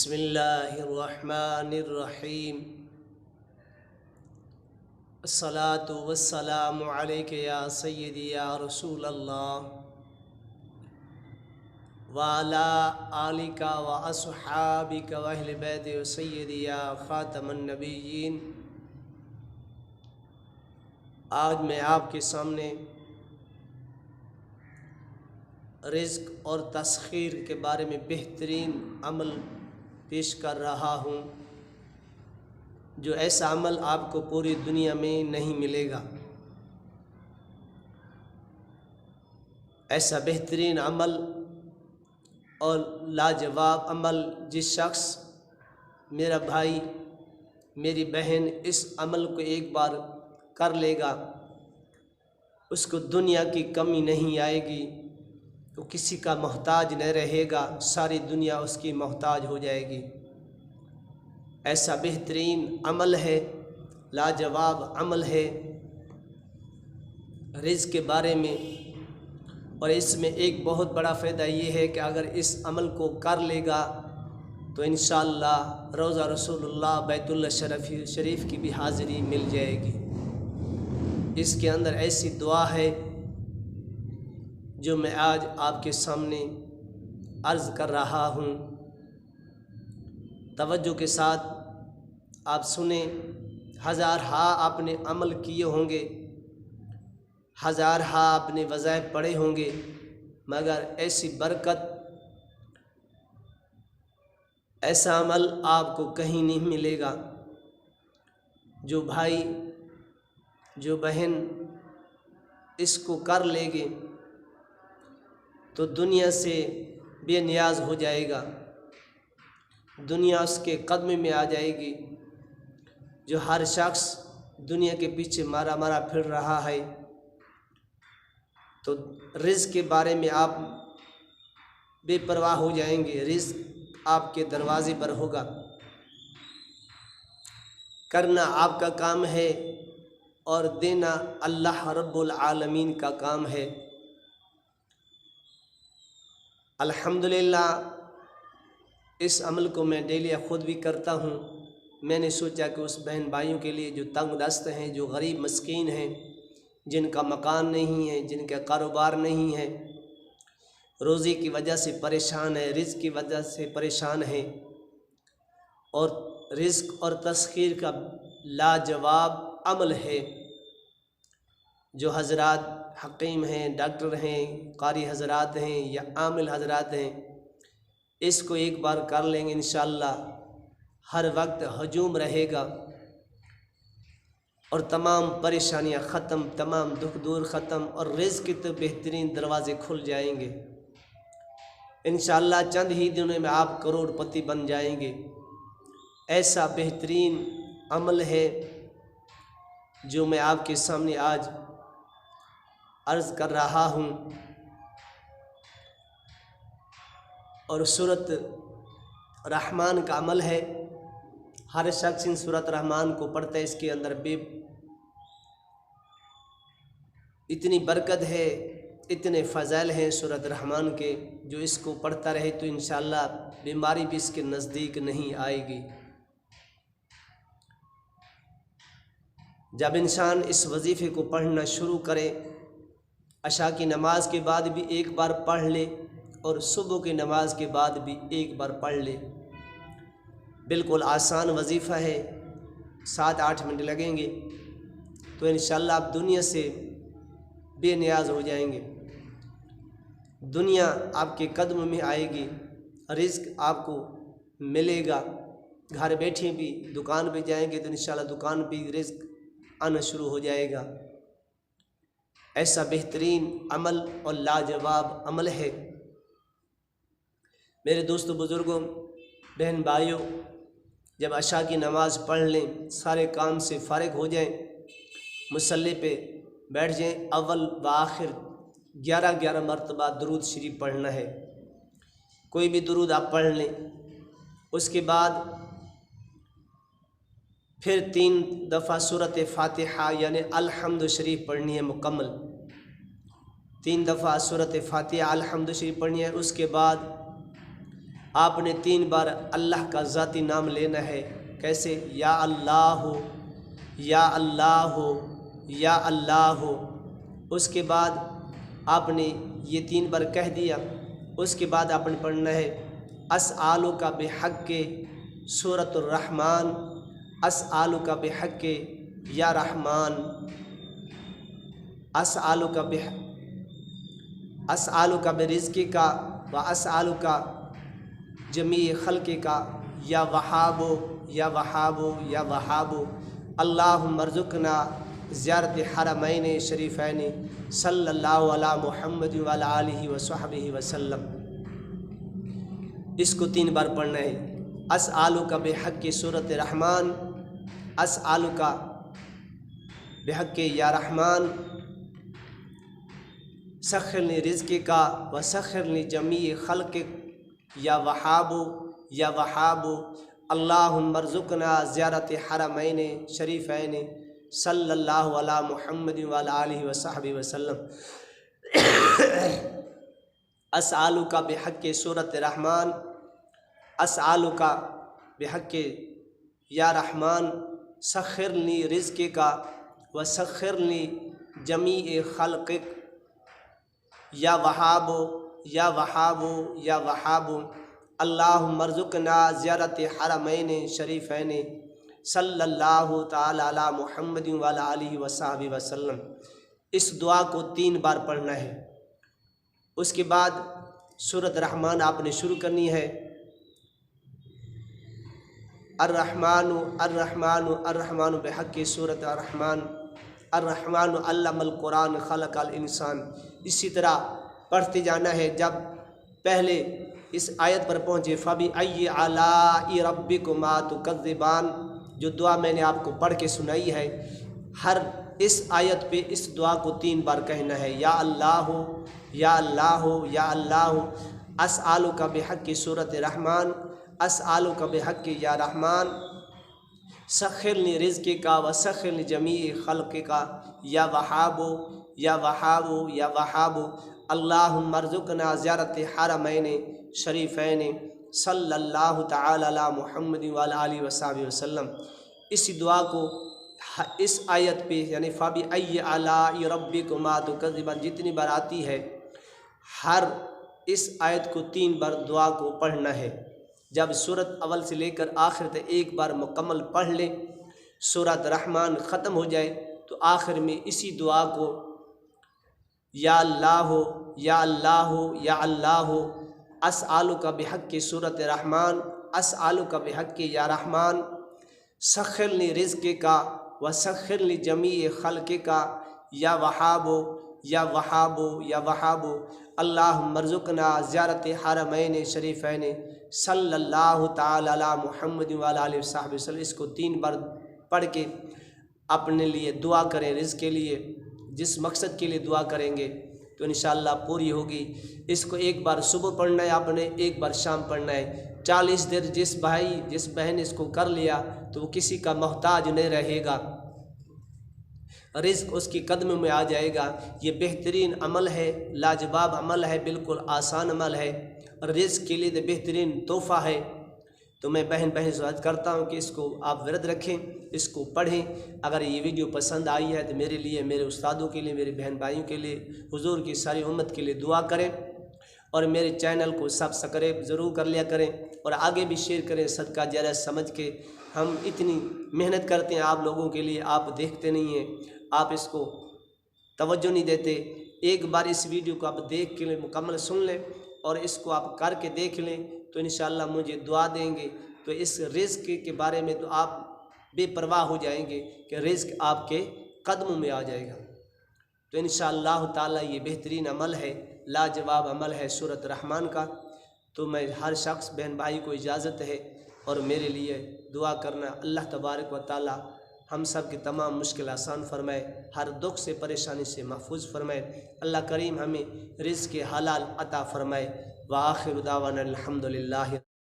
بسم اللہ الرحمن الرحیم الصلاۃ والسلام علیک یا سیدی یا رسول اللہ وعلی آلک واصحابک واہل بیت سیدی یا خاتم النبیین۔ آج میں آپ کے سامنے رزق اور تسخیر کے بارے میں بہترین عمل پیش کر رہا ہوں، جو ایسا عمل آپ کو پوری دنیا میں نہیں ملے گا۔ ایسا بہترین عمل اور لاجواب عمل جس شخص، میرا بھائی میری بہن، اس عمل کو ایک بار کر لے گا، اس کو دنیا کی کمی نہیں آئے گی، وہ کسی کا محتاج نہ رہے گا، ساری دنیا اس کی محتاج ہو جائے گی۔ ایسا بہترین عمل ہے، لاجواب عمل ہے رزق کے بارے میں، اور اس میں ایک بہت بڑا فائدہ یہ ہے کہ اگر اس عمل کو کر لے گا تو انشاءاللہ روضہ رسول اللہ بیت اللہ شریف کی بھی حاضری مل جائے گی۔ اس کے اندر ایسی دعا ہے جو میں آج آپ کے سامنے عرض کر رہا ہوں، توجہ کے ساتھ آپ سنیں۔ ہزارہا آپ نے عمل کیے ہوں گے، ہزارہا آپ نے وظائف پڑھے ہوں گے، مگر ایسی برکت، ایسا عمل آپ کو کہیں نہیں ملے گا۔ جو بھائی جو بہن اس کو کر لے گے تو دنیا سے بے نیاز ہو جائے گا، دنیا اس کے قدم میں آ جائے گی۔ جو ہر شخص دنیا کے پیچھے مارا مارا پھر رہا ہے، تو رزق کے بارے میں آپ بے پرواہ ہو جائیں گے، رزق آپ کے دروازے پر ہوگا، کرنا آپ کا کام ہے اور دینا اللہ رب العالمین کا کام ہے۔ الحمدللہ اس عمل کو میں ڈیلی خود بھی کرتا ہوں۔ میں نے سوچا کہ اس بہن بھائیوں کے لیے جو تنگ دست ہیں، جو غریب مسکین ہیں، جن کا مکان نہیں ہے، جن کا کاروبار نہیں ہے، روزی کی وجہ سے پریشان ہے، رزق کی وجہ سے پریشان ہے، اور رزق اور تسخیر کا لاجواب عمل ہے، جو حضرات حکیم ہیں، ڈاکٹر ہیں، قاری حضرات ہیں یا عامل حضرات ہیں، اس کو ایک بار کر لیں گے انشاءاللہ ہر وقت ہجوم رہے گا، اور تمام پریشانیاں ختم، تمام دکھ دور ختم، اور رزق کے تو بہترین دروازے کھل جائیں گے انشاءاللہ۔ چند ہی دنوں میں آپ کروڑ پتی بن جائیں گے۔ ایسا بہترین عمل ہے جو میں آپ کے سامنے آج عرض کر رہا ہوں، اور سورۃ رحمان کا عمل ہے۔ ہر شخص ان سورۃ رحمان کو پڑھتا ہے، اس کے اندر اتنی برکت ہے، اتنے فضائل ہیں سورۃ رحمان کے، جو اس کو پڑھتا رہے تو انشاءاللہ بیماری بھی اس کے نزدیک نہیں آئے گی۔ جب انسان اس وظیفے کو پڑھنا شروع کرے، عشاء کی نماز کے بعد بھی ایک بار پڑھ لے اور صبح کی نماز کے بعد بھی ایک بار پڑھ لے، بالکل آسان وظیفہ ہے، 7-8 منٹ لگیں گے تو انشاءاللہ آپ دنیا سے بے نیاز ہو جائیں گے، دنیا آپ کے قدم میں آئے گی، رزق آپ کو ملے گا، گھر بیٹھے بھی دکان پہ جائیں گے تو انشاءاللہ دکان پہ رزق آنا شروع ہو جائے گا۔ ایسا بہترین عمل اور لاجواب عمل ہے۔ میرے دوستوں، بزرگوں، بہن بھائیوں، جب عشاء کی نماز پڑھ لیں، سارے کام سے فارغ ہو جائیں، مصلی پہ بیٹھ جائیں، اول و آخر 11 مرتبہ درود شریف پڑھنا ہے، کوئی بھی درود آپ پڑھ لیں۔ اس کے بعد پھر 3 دفعہ سورۃ فاتحہ یعنی الحمد شریف پڑھنی ہے مکمل، 3 دفعہ سورۃ فاتحہ الحمد شریف پڑھنی ہے۔ اس کے بعد आपने 3 बार अल्लाह का ज़ाती नाम लेना है। कैसे? या अल्लाह, या अल्लाह, या अल्लाह। उसके बाद आपने ये 3 बार कह दिया। उसके बाद आपने पढ़ना है अस्आलुका बिहक़्क़ि सूरतुर रहमान, अस्आलुका बिहक़्क़ि या रहमान, अस्आलुका बिरिज़्क़िका व अस्आलुका जमी खल्क़िका या वहाबो, या वहाबो, या वहाबो। अल्लाहुम्मा अर्ज़ुक़ना ज़ियारत हरमैन शरीफ़ैन सल्लल्लाहु अला मुहम्मद व अला आलिहि व सहबिहि वसल्लम। इसको 3 बार पढ़ना है। अस्आलुका बिहक़्क़ि सूरत रहमान, अस्आलुका बिहक़्क़ि या रहमान, सख़्खिरनी रिज़्क़िका व सख़्खिरनी जमी खल्क़िक या वहाबो, या वहाबो। अल्लाहुम्मा अर्ज़ुक़ना ज़ियारत हरमैन शरीफ़ैन सल्लल्लाहु अला मुहम्मद व अला आलिहि व सहबिहि वसल्लम। अस्आलुका बिहक़्क़ि सूरत रहमान, अस्आलुका बिहक़्क़ि या रहमान, सख़्खिरनी रिज़्क़िका व सख़्खिरनी जमी खल्क़िक या वहाबो, या वहाबो, या वहाबो। अल्लाहुम्मा अर्ज़ुक़ना ज़ियारत हरमैन शरीफ़ैन सल्लल्लाहु ताला अला मुहम्मद व अला आलिहि व सहबिहि वसल्लम। इस दुआ को 3 बार पढ़ना है। उसके बाद सूरत रहमान आपने शुरू करनी है। अर्रहमानु अर्रहमानु अर्रहमानु बिहक़्क़ि सूरत अर्रहमान, अर्रहमानु अल्लमल कुरान खलक़ल इंसान। इसी तरह पढ़ते जाना है। जब पहले इस आयत पर पहुँचे फ़बी अय्यि आलाइ रब्बिकुमा तुकज़्ज़िबान, जो दुआ मैंने आपको पढ़ के सुनाई है, हर इस आयत पे इस दुआ को 3 बार कहना है। या अल्लाह, या अल्लाह, या अल्लाह। अस्आलुका बिहक़्क़ि सूरत रहमान, अस्आलुका बिहक़्क़ि या रहमान, सख़्खिरनी रिज़्क़िका व सख़्खिरनी जमी खल्क़िका या वहाबो, या वहाबो, या वहाबो। अल्लाहुम्मा अर्ज़ुक़ना ज़ियारत हरमैन शरीफ़ैन सल्लल्लाहु ताला अला मुहम्मद व अला आलिहि व सहबिहि वसल्लम। इस दुआ को इस आयत पे यानी फ़बी अय्यि आलाइ रब्बिकुमा तुकज़्ज़िबान जितनी बार आती है, हर इस आयत को 3 बार दुआ को पढ़ना है। जब सूरत अव्वल से लेकर आखिर तक 1 बार मुकम्मल पढ़ ले, सूरत रहमान ख़त्म हो जाए, तो आखिर में इसी दुआ को या अल्लाह, या अल्लाह, या अल्लाह, अस्आलुका बिहक़्क़ि सूरत रहमान, अस्आलुका बिहक़्क़ि या रहमान, सख़्खिरनी रिज़्क़िका व सख़्खिरनी जमी खल्क़िका या वहाबो, या वहाबो, या वहाबो। अल्लाहुम्मा अर्ज़ुक़ना ज़ियारत हरमैन शरीफ़ैन सल्लल्लाहु ताला अला मुहम्मद व अला आलिहि व सहबिहि वसल्लम। इसको 3 बार पढ़ के अपने लिए दुआ करें। रिज़्क़ के लिए जिस मकसद के लिए दुआ करेंगे तो इंशाअल्लाह पूरी होगी। इसको 1 बार सुबह पढ़ना है आपने, 1 बार शाम पढ़ना है। 40 दिन जिस भाई जिस बहन इसको कर लिया तो वो किसी का मोहताज नहीं रहेगा, रिज़्क़ उसकी कदम में आ जाएगा। ये बेहतरीन अमल है, लाजवाब अमल है, बिल्कुल आसान अमल है और रिज़्क़ के लिए तो बेहतरीन तोहफ़ा है। तो मैं बहन से अर्ज़ करता हूँ कि इसको आप व्रत रखें, इसको पढ़ें। अगर ये वीडियो पसंद आई है तो मेरे लिए, मेरे उस्तादों के लिए, मेरे बहन भाइयों के लिए, हुजूर की सारी उम्मत के लिए दुआ करें और मेरे चैनल को सब्सक्राइब ज़रूर कर लिया करें और आगे भी शेयर करें सदका जारिया समझ के। हम इतनी मेहनत करते हैं आप लोगों के लिए, आप देखते नहीं हैं, आप इसको तवज्जो नहीं देते। एक बार इस वीडियो को आप देख के मुकम्मल सुन लें और इसको आप करके देख लें तो इंशाअल्लाह मुझे दुआ देंगे। तो इस रिज़्क़ के बारे में तो आप बेपरवाह हो जाएंगे कि रिज़्क़ आपके कदमों में आ जाएगा। तो इंशाअल्लाह ताला ये बेहतरीन अमल है, लाजवाब अमल है सूरत रहमान का। तो मैं हर शख्स बहन भाई को इजाज़त है और मेरे लिए दुआ करना। अल्लाह तबारक व तआला हम सब की तमाम मुश्किल आसान फरमाए, हर दुख से परेशानी से महफूज फरमाए। अल्लाह करीम हमें रिज़्क़ हलाल अता फरमाए। व आखिर दावाना अल्हम्दुलिल्लाह।